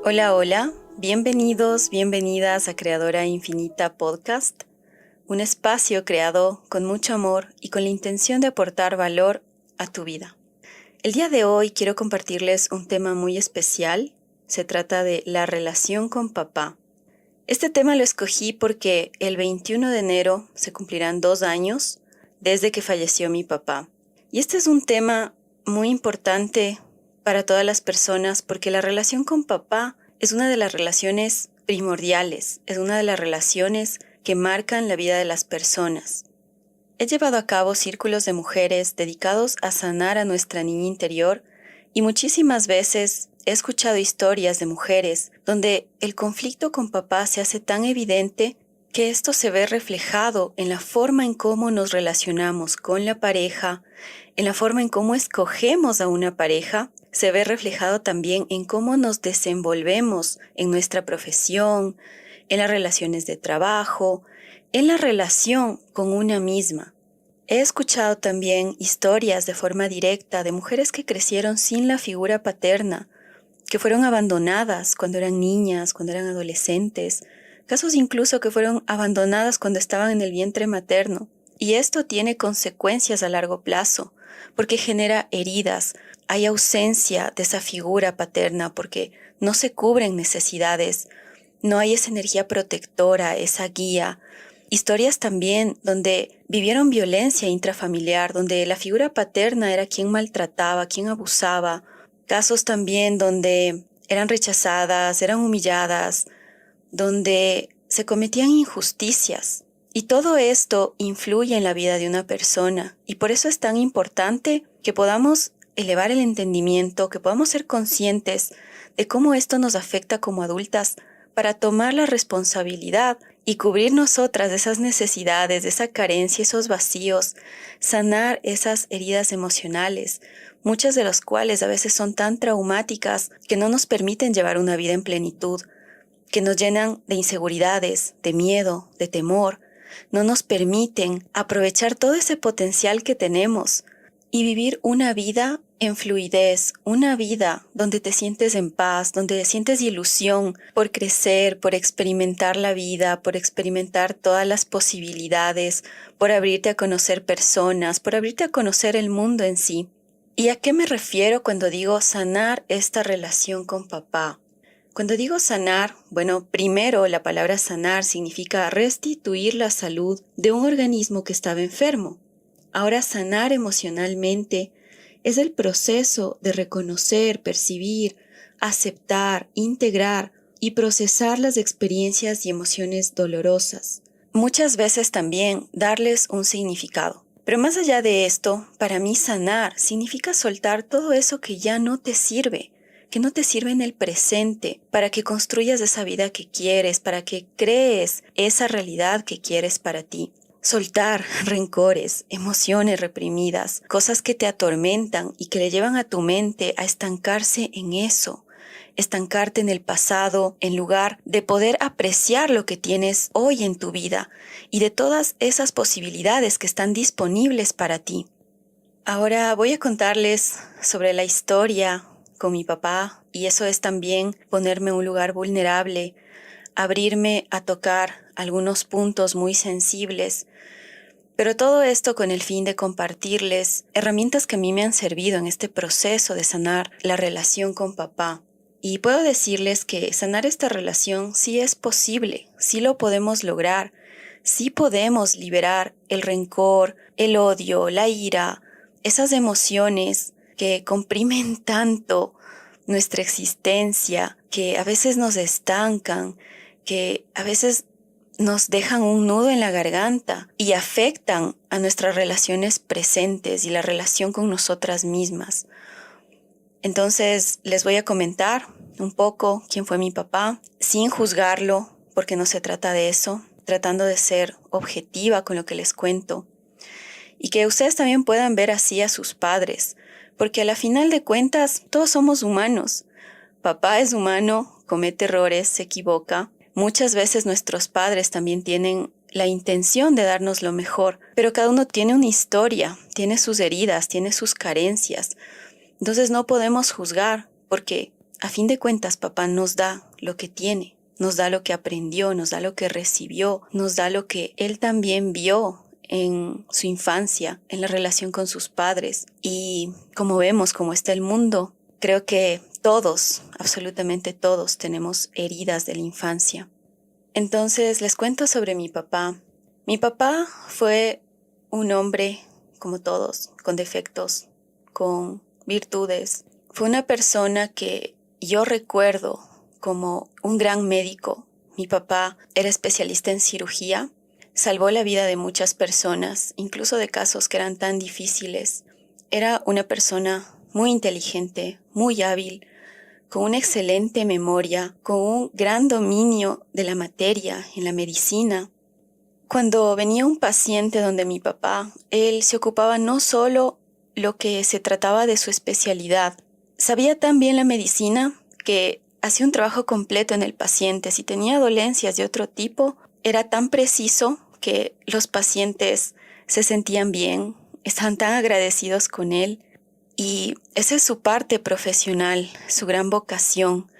Hola, hola, bienvenidos, bienvenidas a Creadora Infinita Podcast, un espacio creado con mucho amor y con la intención de aportar valor a tu vida. El día de hoy quiero compartirles un tema muy especial, se trata de la relación con papá. Este tema lo escogí porque el 21 de enero se cumplirán 2 años desde que falleció mi papá. Y este es un tema muy importante para todas las personas porque la relación con papá es una de las relaciones primordiales, es una de las relaciones que marcan la vida de las personas. He llevado a cabo círculos de mujeres dedicados a sanar a nuestra niña interior y muchísimas veces he escuchado historias de mujeres donde el conflicto con papá se hace tan evidente que esto se ve reflejado en la forma en cómo nos relacionamos con la pareja, en la forma en cómo escogemos a una pareja, se ve reflejado también en cómo nos desenvolvemos en nuestra profesión, en las relaciones de trabajo, en la relación con una misma. He escuchado también historias de forma directa de mujeres que crecieron sin la figura paterna, que fueron abandonadas cuando eran niñas, cuando eran adolescentes, casos incluso que fueron abandonadas cuando estaban en el vientre materno. Y esto tiene consecuencias a largo plazo, porque genera heridas, hay ausencia de esa figura paterna, porque no se cubren necesidades, no hay esa energía protectora, esa guía. Historias también donde vivieron violencia intrafamiliar, donde la figura paterna era quien maltrataba, quien abusaba. Casos también donde eran rechazadas, eran humilladas, donde se cometían injusticias. Y todo esto influye en la vida de una persona. Y por eso es tan importante que podamos elevar el entendimiento, que podamos ser conscientes de cómo esto nos afecta como adultas para tomar la responsabilidad y cubrir nosotras de esas necesidades, de esa carencia, esos vacíos, sanar esas heridas emocionales, muchas de las cuales a veces son tan traumáticas que no nos permiten llevar una vida en plenitud, que nos llenan de inseguridades, de miedo, de temor, no nos permiten aprovechar todo ese potencial que tenemos y vivir una vida en fluidez, una vida donde te sientes en paz, donde sientes ilusión por crecer, por experimentar la vida, por experimentar todas las posibilidades, por abrirte a conocer personas, por abrirte a conocer el mundo en sí. ¿Y a qué me refiero cuando digo sanar esta relación con papá? Cuando digo sanar, bueno, primero la palabra sanar significa restituir la salud de un organismo que estaba enfermo. Ahora sanar emocionalmente es el proceso de reconocer, percibir, aceptar, integrar y procesar las experiencias y emociones dolorosas. Muchas veces también darles un significado. Pero más allá de esto, para mí sanar significa soltar todo eso que ya no te sirve, que no te sirve en el presente, para que construyas esa vida que quieres, para que crees esa realidad que quieres para ti. Soltar rencores, emociones reprimidas, cosas que te atormentan y que le llevan a tu mente a estancarse en eso, estancarte en el pasado en lugar de poder apreciar lo que tienes hoy en tu vida y de todas esas posibilidades que están disponibles para ti. Ahora voy a contarles sobre la historia con mi papá y eso es también ponerme en un lugar vulnerable, abrirme a tocar algunos puntos muy sensibles, pero todo esto con el fin de compartirles herramientas que a mí me han servido en este proceso de sanar la relación con papá. Y puedo decirles que sanar esta relación sí es posible, sí lo podemos lograr, sí podemos liberar el rencor, el odio, la ira, esas emociones que comprimen tanto nuestra existencia, que a veces nos estancan, que a veces nos dejan un nudo en la garganta y afectan a nuestras relaciones presentes y la relación con nosotras mismas. Entonces les voy a comentar un poco quién fue mi papá, sin juzgarlo, porque no se trata de eso, tratando de ser objetiva con lo que les cuento. Y que ustedes también puedan ver así a sus padres, porque a la final de cuentas todos somos humanos. Papá es humano, comete errores, se equivoca. Muchas veces nuestros padres también tienen la intención de darnos lo mejor, pero cada uno tiene una historia, tiene sus heridas, tiene sus carencias. Entonces no podemos juzgar, porque a fin de cuentas papá nos da lo que tiene, nos da lo que aprendió, nos da lo que recibió, nos da lo que él también vio en su infancia, en la relación con sus padres. Y como vemos cómo está el mundo, creo que todos, absolutamente todos, tenemos heridas de la infancia. Entonces les cuento sobre mi papá. Mi papá fue un hombre, como todos, con defectos, con virtudes. Fue una persona que yo recuerdo como un gran médico. Mi papá era especialista en cirugía, salvó la vida de muchas personas, incluso de casos que eran tan difíciles. Era una persona muy inteligente, muy hábil, con una excelente memoria, con un gran dominio de la materia en la medicina. Cuando venía un paciente donde mi papá, él se ocupaba no solo lo que se trataba de su especialidad, sabía tan bien la medicina que hacía un trabajo completo en el paciente. Si tenía dolencias de otro tipo, era tan preciso que los pacientes se sentían bien, estaban tan agradecidos con él. Y esa es su parte profesional, su gran vocación,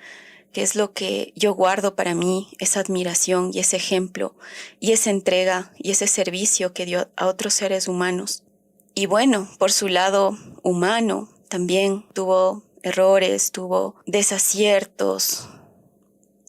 que es lo que yo guardo para mí, esa admiración y ese ejemplo, y esa entrega y ese servicio que dio a otros seres humanos. Y bueno, por su lado humano, también tuvo errores, tuvo desaciertos,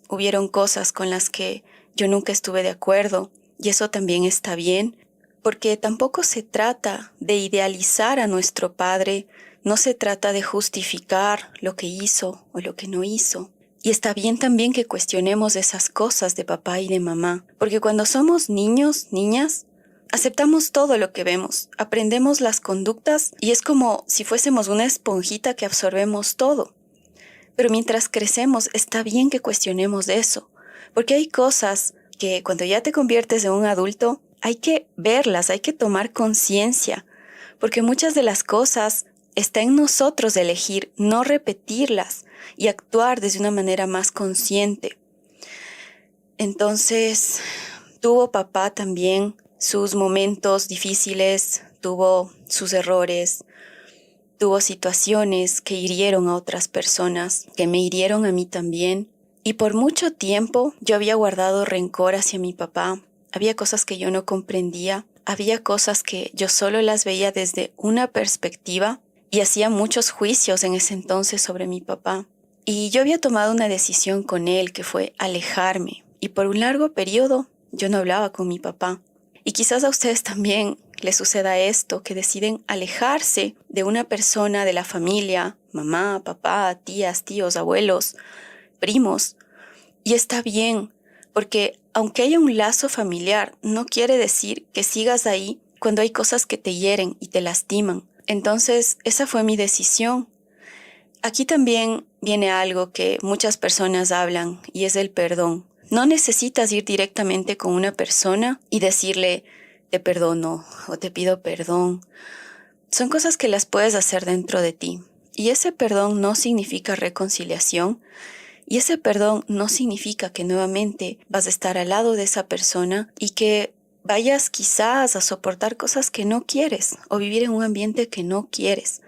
hubieron cosas con las que yo nunca estuve de acuerdo, y eso también está bien, porque tampoco se trata de idealizar a nuestro Padre, no se trata de justificar lo que hizo o lo que no hizo. Y está bien también que cuestionemos esas cosas de papá y de mamá, porque cuando somos niños, niñas, aceptamos todo lo que vemos, aprendemos las conductas y es como si fuésemos una esponjita que absorbemos todo. Pero mientras crecemos, está bien que cuestionemos eso, porque hay cosas que cuando ya te conviertes en un adulto, hay que verlas, hay que tomar conciencia, porque muchas de las cosas está en nosotros elegir no repetirlas y actuar desde una manera más consciente. Entonces, tuvo papá también sus momentos difíciles, tuvo sus errores, tuvo situaciones que hirieron a otras personas, que me hirieron a mí también. Y por mucho tiempo yo había guardado rencor hacia mi papá. Había cosas que yo no comprendía, había cosas que yo solo las veía desde una perspectiva y hacía muchos juicios en ese entonces sobre mi papá. Y yo había tomado una decisión con él que fue alejarme. Y por un largo periodo yo no hablaba con mi papá. Y quizás a ustedes también les suceda esto, que deciden alejarse de una persona de la familia, mamá, papá, tías, tíos, abuelos, primos. Y está bien, porque aunque haya un lazo familiar, no quiere decir que sigas ahí cuando hay cosas que te hieren y te lastiman. Entonces, esa fue mi decisión. Aquí también viene algo que muchas personas hablan y es el perdón. No necesitas ir directamente con una persona y decirle te perdono o te pido perdón. Son cosas que las puedes hacer dentro de ti. Y ese perdón no significa reconciliación y ese perdón no significa que nuevamente vas a estar al lado de esa persona y que vayas quizás a soportar cosas que no quieres o vivir en un ambiente que no quieres.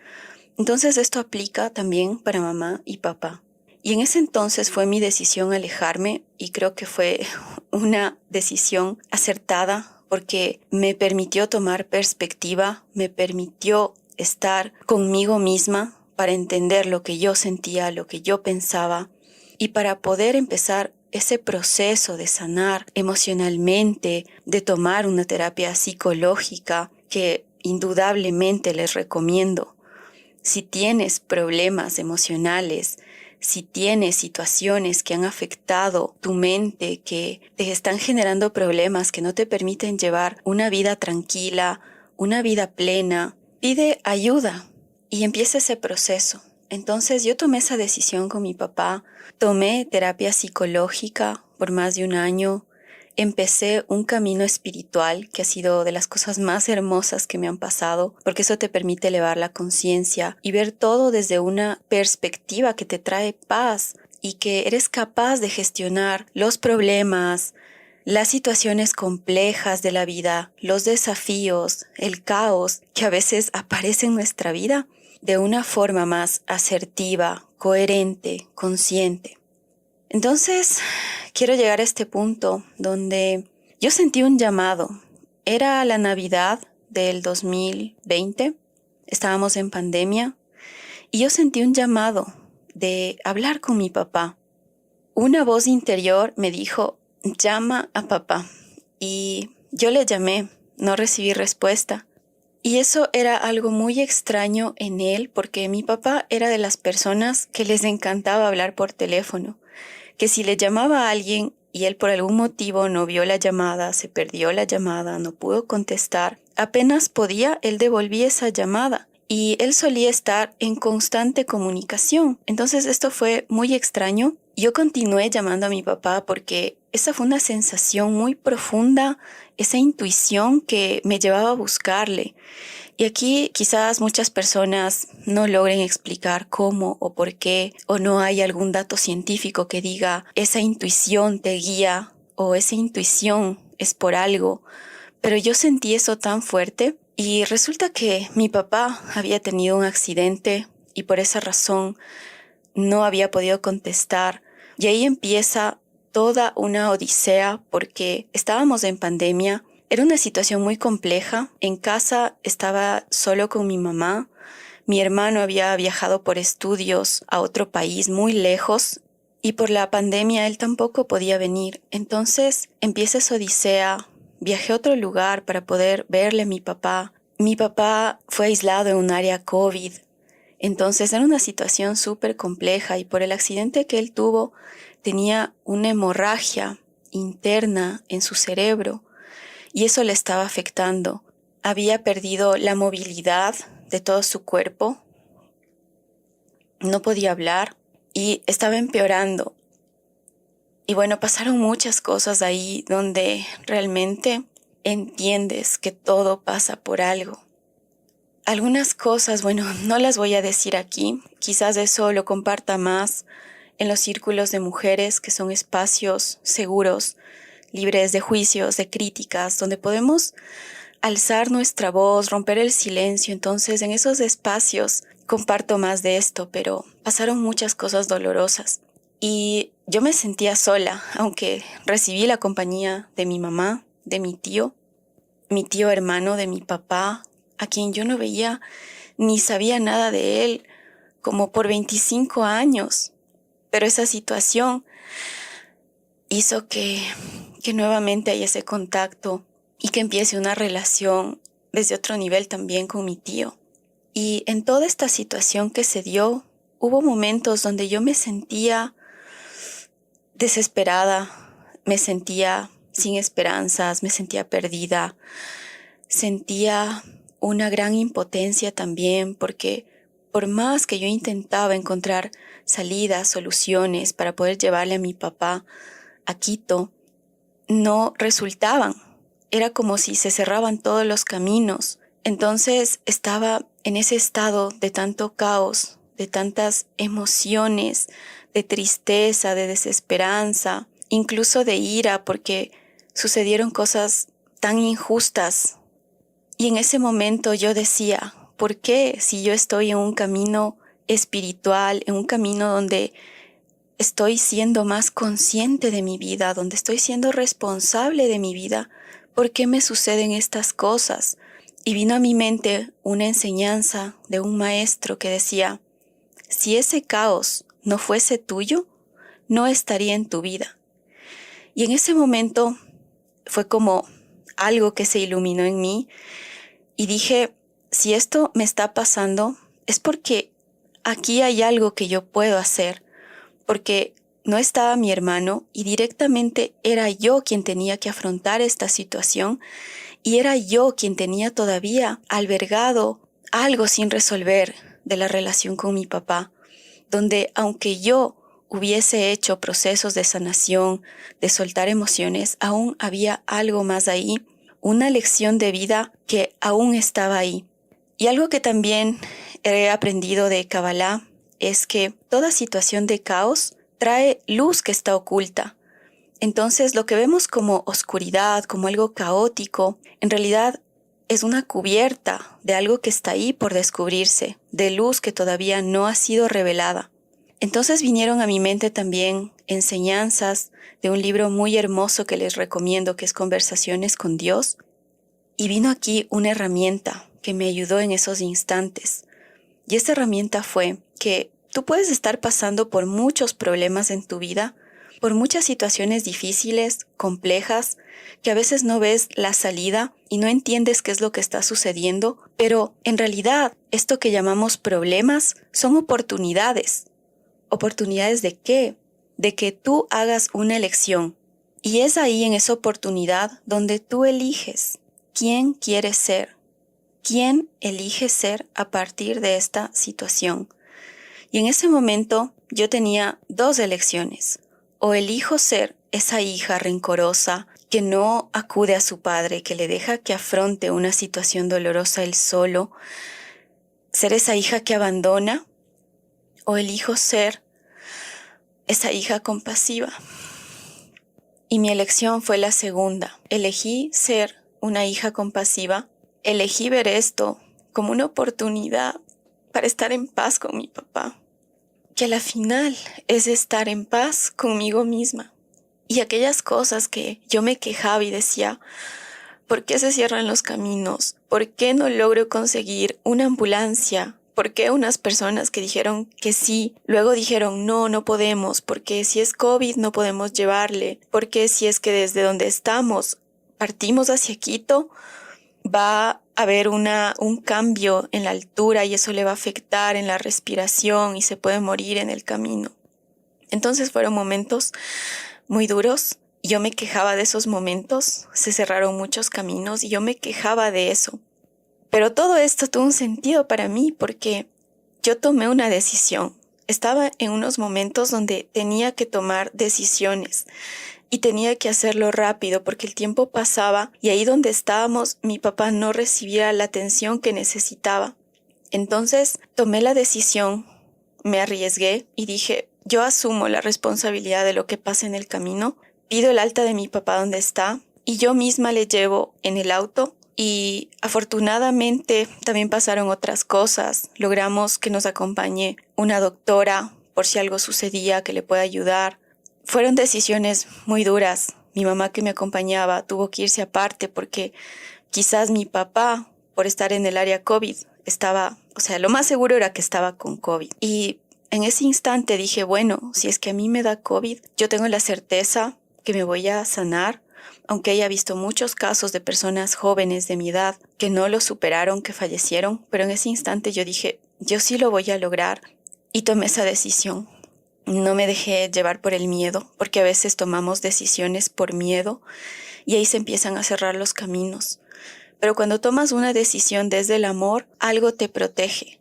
Entonces esto aplica también para mamá y papá. Y en ese entonces fue mi decisión alejarme y creo que fue una decisión acertada porque me permitió tomar perspectiva, me permitió estar conmigo misma para entender lo que yo sentía, lo que yo pensaba y para poder empezar ese proceso de sanar emocionalmente, de tomar una terapia psicológica que indudablemente les recomiendo. Si tienes problemas emocionales, si tienes situaciones que han afectado tu mente, que te están generando problemas que no te permiten llevar una vida tranquila, una vida plena, pide ayuda y empieza ese proceso. Entonces yo tomé esa decisión con mi papá, tomé terapia psicológica por más de un año, empecé un camino espiritual que ha sido de las cosas más hermosas que me han pasado, porque eso te permite elevar la conciencia y ver todo desde una perspectiva que te trae paz y que eres capaz de gestionar los problemas, las situaciones complejas de la vida, los desafíos, el caos que a veces aparece en nuestra vida de una forma más asertiva, coherente, consciente. Entonces, quiero llegar a este punto donde yo sentí un llamado. Era la Navidad del 2020, estábamos en pandemia, y yo sentí un llamado de hablar con mi papá. Una voz interior me dijo, llama a papá. Y yo le llamé, no recibí respuesta. Y eso era algo muy extraño en él, porque mi papá era de las personas que les encantaba hablar por teléfono, que si le llamaba a alguien y él por algún motivo no vio la llamada, se perdió la llamada, no pudo contestar, apenas podía, él devolvía esa llamada. Y él solía estar en constante comunicación. Entonces esto fue muy extraño. Yo continué llamando a mi papá porque esa fue una sensación muy profunda, esa intuición que me llevaba a buscarle. Y aquí quizás muchas personas no logren explicar cómo o por qué, o no hay algún dato científico que diga esa intuición te guía o esa intuición es por algo. Pero yo sentí eso tan fuerte. Y resulta que mi papá había tenido un accidente y por esa razón no había podido contestar. Y ahí empieza toda una odisea porque estábamos en pandemia. Era una situación muy compleja. En casa estaba solo con mi mamá. Mi hermano había viajado por estudios a otro país muy lejos y por la pandemia él tampoco podía venir. Entonces empieza esa odisea. Viajé a otro lugar para poder verle a mi papá. Mi papá fue aislado en un área COVID. Entonces era una situación súper compleja y por el accidente que él tuvo tenía una hemorragia interna en su cerebro y eso le estaba afectando. Había perdido la movilidad de todo su cuerpo, no podía hablar y estaba empeorando. Y bueno, pasaron muchas cosas ahí donde realmente entiendes que todo pasa por algo. Algunas cosas, bueno, no las voy a decir aquí. Quizás eso lo comparta más en los círculos de mujeres, que son espacios seguros, libres de juicios, de críticas, donde podemos alzar nuestra voz, romper el silencio. Entonces, en esos espacios comparto más de esto, pero pasaron muchas cosas dolorosas. Y yo me sentía sola, aunque recibí la compañía de mi mamá, de mi tío hermano de mi papá, a quien yo no veía ni sabía nada de él, como por 25 años. Pero esa situación hizo que nuevamente haya ese contacto y que empiece una relación desde otro nivel también con mi tío. Y en toda esta situación que se dio, hubo momentos donde yo me sentía desesperada, me sentía sin esperanzas, me sentía perdida, sentía una gran impotencia también porque por más que yo intentaba encontrar salidas, soluciones para poder llevarle a mi papá a Quito, no resultaban. Era como si se cerraban todos los caminos. Entonces estaba en ese estado de tanto caos, de tantas emociones, de tristeza, de desesperanza, incluso de ira porque sucedieron cosas tan injustas. Y en ese momento yo decía, ¿por qué si yo estoy en un camino espiritual, en un camino donde estoy siendo más consciente de mi vida, donde estoy siendo responsable de mi vida, por qué me suceden estas cosas? Y vino a mi mente una enseñanza de un maestro que decía, si ese caos no fuese tuyo, no estaría en tu vida. Y en ese momento fue como algo que se iluminó en mí y dije, si esto me está pasando es porque aquí hay algo que yo puedo hacer, porque no estaba mi hermano y directamente era yo quien tenía que afrontar esta situación y era yo quien tenía todavía albergado algo sin resolver de la relación con mi papá, donde aunque yo hubiese hecho procesos de sanación, de soltar emociones, aún había algo más ahí, una lección de vida que aún estaba ahí. Y algo que también he aprendido de Kabbalah es que toda situación de caos trae luz que está oculta. Entonces, lo que vemos como oscuridad, como algo caótico, en realidad es una cubierta de algo que está ahí por descubrirse, de luz que todavía no ha sido revelada. Entonces vinieron a mi mente también enseñanzas de un libro muy hermoso que les recomiendo, que es Conversaciones con Dios. Y vino aquí una herramienta que me ayudó en esos instantes. Y esta herramienta fue que tú puedes estar pasando por muchos problemas en tu vida, por muchas situaciones difíciles, complejas, que a veces no ves la salida y no entiendes qué es lo que está sucediendo, pero en realidad esto que llamamos problemas son oportunidades. ¿Oportunidades de qué? De que tú hagas una elección. Y es ahí en esa oportunidad donde tú eliges quién quieres ser. ¿Quién elige ser a partir de esta situación? Y en ese momento yo tenía dos elecciones. O elijo ser esa hija rencorosa que no acude a su padre, que le deja que afronte una situación dolorosa él solo, ser esa hija que abandona, o elijo ser esa hija compasiva. Y mi elección fue la segunda. Elegí ser una hija compasiva. Elegí ver esto como una oportunidad para estar en paz con mi papá, que a la final es estar en paz conmigo misma. Y aquellas cosas que yo me quejaba y decía, ¿por qué se cierran los caminos? ¿Por qué no logro conseguir una ambulancia? ¿Por qué unas personas que dijeron que sí, luego dijeron no, no podemos? Porque si es COVID no podemos llevarle. Porque si es que desde donde estamos partimos hacia Quito, va a haber un cambio en la altura y eso le va a afectar en la respiración y se puede morir en el camino. Entonces fueron momentos muy duros. Yo me quejaba de esos momentos, se cerraron muchos caminos y yo me quejaba de eso. Pero todo esto tuvo un sentido para mí porque yo tomé una decisión. Estaba en unos momentos donde tenía que tomar decisiones y tenía que hacerlo rápido porque el tiempo pasaba y ahí donde estábamos mi papá no recibía la atención que necesitaba. Entonces tomé la decisión, me arriesgué y dije, yo asumo la responsabilidad de lo que pase en el camino, pido el alta de mi papá donde está y yo misma le llevo en el auto. Y afortunadamente también pasaron otras cosas. Logramos que nos acompañe una doctora por si algo sucedía que le pueda ayudar. Fueron decisiones muy duras. Mi mamá que me acompañaba tuvo que irse aparte porque quizás mi papá, por estar en el área COVID, lo más seguro era que estaba con COVID. Y en ese instante dije, bueno, si es que a mí me da COVID, yo tengo la certeza que me voy a sanar, aunque haya visto muchos casos de personas jóvenes de mi edad que no lo superaron, que fallecieron, pero en ese instante yo dije, yo sí lo voy a lograr y tomé esa decisión. No me dejé llevar por el miedo, porque a veces tomamos decisiones por miedo y ahí se empiezan a cerrar los caminos. Pero cuando tomas una decisión desde el amor, algo te protege.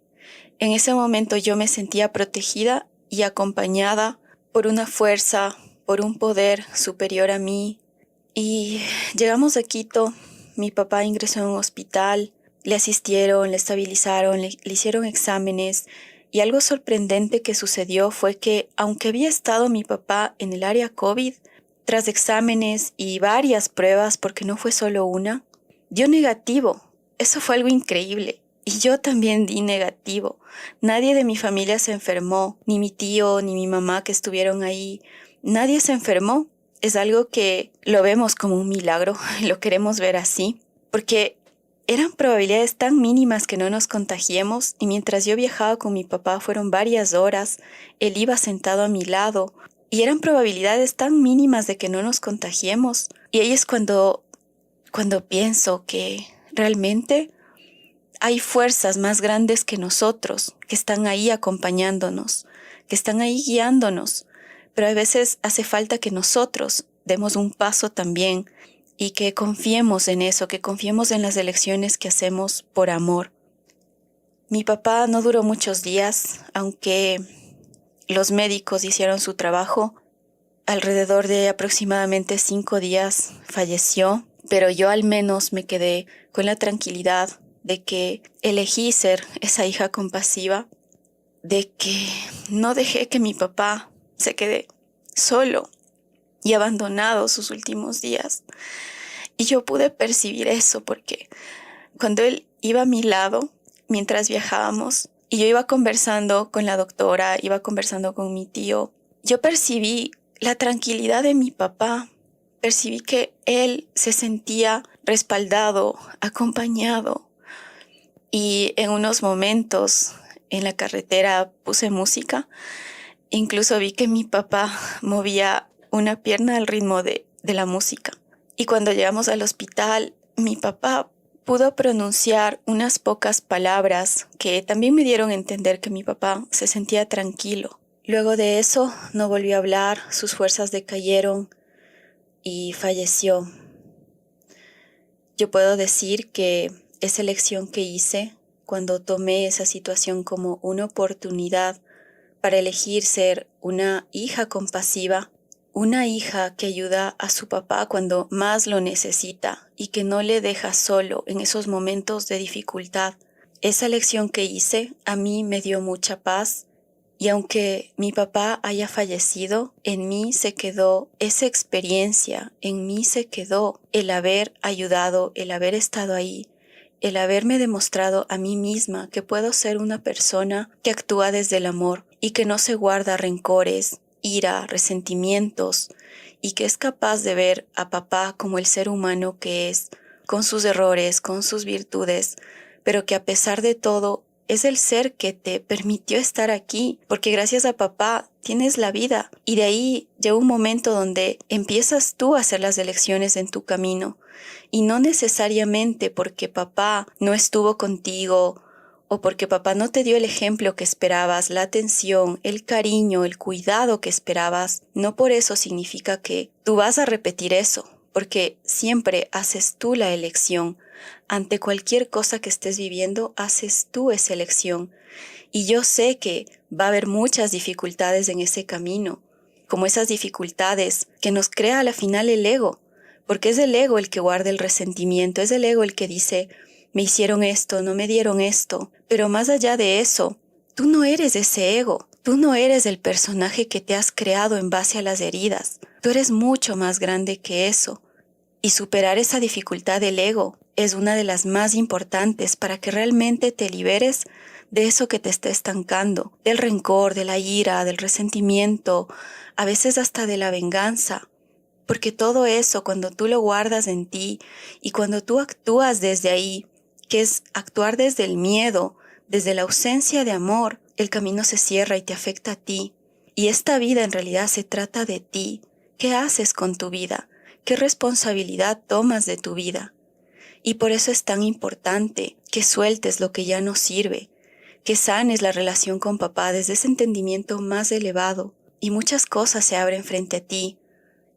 En ese momento yo me sentía protegida y acompañada por una fuerza, por un poder superior a mí. Y llegamos a Quito, mi papá ingresó en un hospital, le asistieron, le estabilizaron, le hicieron exámenes y algo sorprendente que sucedió fue que aunque había estado mi papá en el área COVID, tras exámenes y varias pruebas, porque no fue solo una, dio negativo. Eso fue algo increíble. Y yo también di negativo. Nadie de mi familia se enfermó, ni mi tío, ni mi mamá que estuvieron ahí. Nadie se enfermó. Es algo que lo vemos como un milagro, lo queremos ver así, porque eran probabilidades tan mínimas que no nos contagiemos y mientras yo viajaba con mi papá fueron varias horas, él iba sentado a mi lado y eran probabilidades tan mínimas de que no nos contagiemos. Y ahí es cuando pienso que realmente hay fuerzas más grandes que nosotros, que están ahí acompañándonos, que están ahí guiándonos. Pero a veces hace falta que nosotros demos un paso también y que confiemos en eso, que confiemos en las elecciones que hacemos por amor. Mi papá no duró muchos días, aunque los médicos hicieron su trabajo. Alrededor de aproximadamente 5 días falleció, pero yo al menos me quedé con la tranquilidad de que elegí ser esa hija compasiva, de que no dejé que mi papá se quedé solo y abandonado sus últimos días. Y yo pude percibir eso porque Cuando él iba a mi lado mientras viajábamos y yo iba conversando con la doctora, iba conversando con mi tío, yo percibí la tranquilidad de mi papá. Percibí que él se sentía respaldado, acompañado. Y en unos momentos en la carretera puse música. Incluso vi que mi papá movía una pierna al ritmo de la música. Y cuando llegamos al hospital, mi papá pudo pronunciar unas pocas palabras que también me dieron a entender que mi papá se sentía tranquilo. Luego de eso no volvió a hablar, sus fuerzas decayeron y falleció. Yo puedo decir que esa elección que hice cuando tomé esa situación como una oportunidad para elegir ser una hija compasiva, una hija que ayuda a su papá cuando más lo necesita y que no le deja solo en esos momentos de dificultad. Esa elección que hice a mí me dio mucha paz. Y aunque mi papá haya fallecido, en mí se quedó esa experiencia, en mí se quedó el haber ayudado, el haber estado ahí, el haberme demostrado a mí misma que puedo ser una persona que actúa desde el amor y que no se guarda rencores, ira, resentimientos, y que es capaz de ver a papá como el ser humano que es, con sus errores, con sus virtudes, pero que a pesar de todo es el ser que te permitió estar aquí, porque gracias a papá tienes la vida. Y de ahí llega un momento donde empiezas tú a hacer las elecciones en tu camino. Y no necesariamente porque papá no estuvo contigo o porque papá no te dio el ejemplo que esperabas, la atención, el cariño, el cuidado que esperabas. No por eso significa que tú vas a repetir eso, porque siempre haces tú la elección. Ante cualquier cosa que estés viviendo, haces tú esa elección. Y yo sé que va a haber muchas dificultades en ese camino, como esas dificultades que nos crea a la final el ego, porque es el ego el que guarda el resentimiento, es el ego el que dice, me hicieron esto, no me dieron esto. Pero más allá de eso, tú no eres ese ego, tú no eres el personaje que te has creado en base a las heridas, tú eres mucho más grande que eso. Y superar esa dificultad del ego es una de las más importantes para que realmente te liberes de eso que te está estancando, del rencor, de la ira, del resentimiento, a veces hasta de la venganza. Porque todo eso, cuando tú lo guardas en ti y cuando tú actúas desde ahí, que es actuar desde el miedo, desde la ausencia de amor, el camino se cierra y te afecta a ti. Y esta vida en realidad se trata de ti. ¿Qué haces con tu vida? ¿Qué responsabilidad tomas de tu vida? Y por eso es tan importante que sueltes lo que ya no sirve, que sanes la relación con papá desde ese entendimiento más elevado y muchas cosas se abren frente a ti.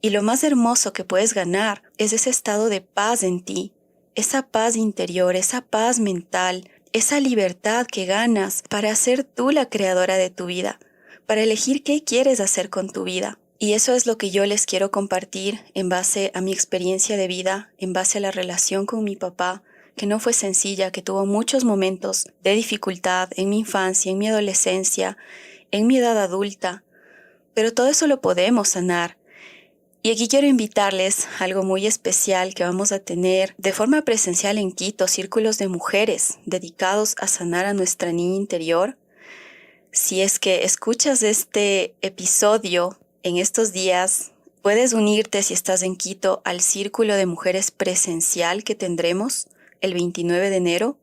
Y lo más hermoso que puedes ganar es ese estado de paz en ti, esa paz interior, esa paz mental, esa libertad que ganas para ser tú la creadora de tu vida, para elegir qué quieres hacer con tu vida. Y eso es lo que yo les quiero compartir en base a mi experiencia de vida, en base a la relación con mi papá, que no fue sencilla, que tuvo muchos momentos de dificultad en mi infancia, en mi adolescencia, en mi edad adulta, pero todo eso lo podemos sanar. Y aquí quiero invitarles a algo muy especial que vamos a tener de forma presencial en Quito, círculos de mujeres dedicados a sanar a nuestra niña interior. Si es que escuchas este episodio en estos días, puedes unirte si estás en Quito al círculo de mujeres presencial que tendremos el 29 de enero.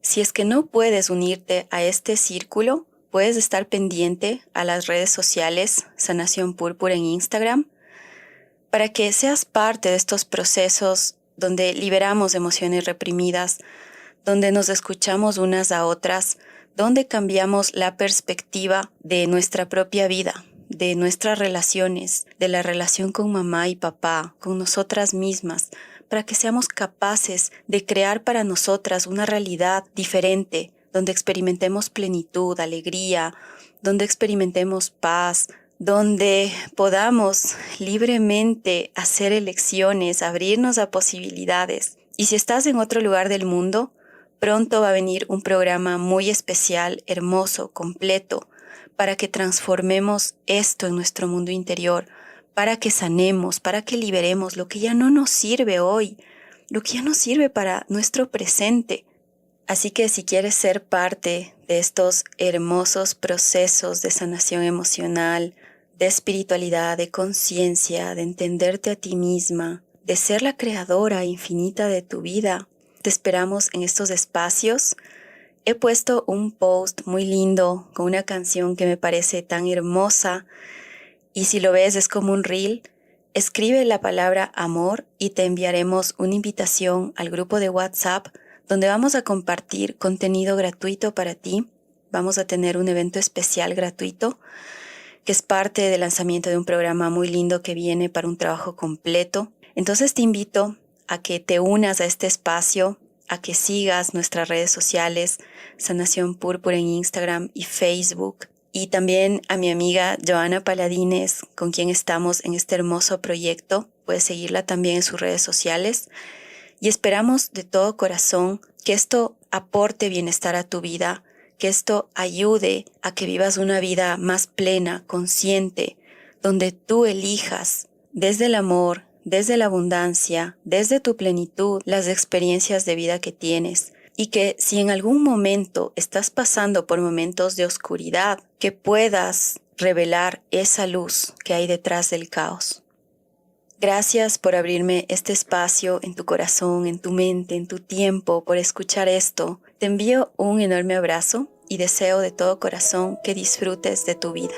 Si es que no puedes unirte a este círculo, puedes estar pendiente a las redes sociales Sanación Púrpura en Instagram para que seas parte de estos procesos donde liberamos emociones reprimidas, donde nos escuchamos unas a otras, donde cambiamos la perspectiva de nuestra propia vida, de nuestras relaciones, de la relación con mamá y papá, con nosotras mismas, para que seamos capaces de crear para nosotras una realidad diferente, donde experimentemos plenitud, alegría, donde experimentemos paz, donde podamos libremente hacer elecciones, abrirnos a posibilidades. Y si estás en otro lugar del mundo, pronto va a venir un programa muy especial, hermoso, completo, para que transformemos esto en nuestro mundo interior, para que sanemos, para que liberemos lo que ya no nos sirve hoy, lo que ya no sirve para nuestro presente. Así que si quieres ser parte de estos hermosos procesos de sanación emocional, de espiritualidad, de conciencia, de entenderte a ti misma, de ser la creadora infinita de tu vida, te esperamos en estos espacios. He puesto un post muy lindo con una canción que me parece tan hermosa y si lo ves es como un reel. Escribe la palabra amor y te enviaremos una invitación al grupo de WhatsApp donde vamos a compartir contenido gratuito para ti. Vamos a tener un evento especial gratuito que es parte del lanzamiento de un programa muy lindo que viene para un trabajo completo. Entonces te invito a que te unas a este espacio, a que sigas nuestras redes sociales, Sanación Púrpura en Instagram y Facebook, y también a mi amiga Joana Paladines, con quien estamos en este hermoso proyecto. Puedes seguirla también en sus redes sociales y esperamos de todo corazón que esto aporte bienestar a tu vida, que esto ayude a que vivas una vida más plena, consciente, donde tú elijas desde el amor, desde la abundancia, desde tu plenitud, las experiencias de vida que tienes. Y que si en algún momento estás pasando por momentos de oscuridad, que puedas revelar esa luz que hay detrás del caos. Gracias por abrirme este espacio en tu corazón, en tu mente, en tu tiempo, por escuchar esto. Te envío un enorme abrazo y deseo de todo corazón que disfrutes de tu vida.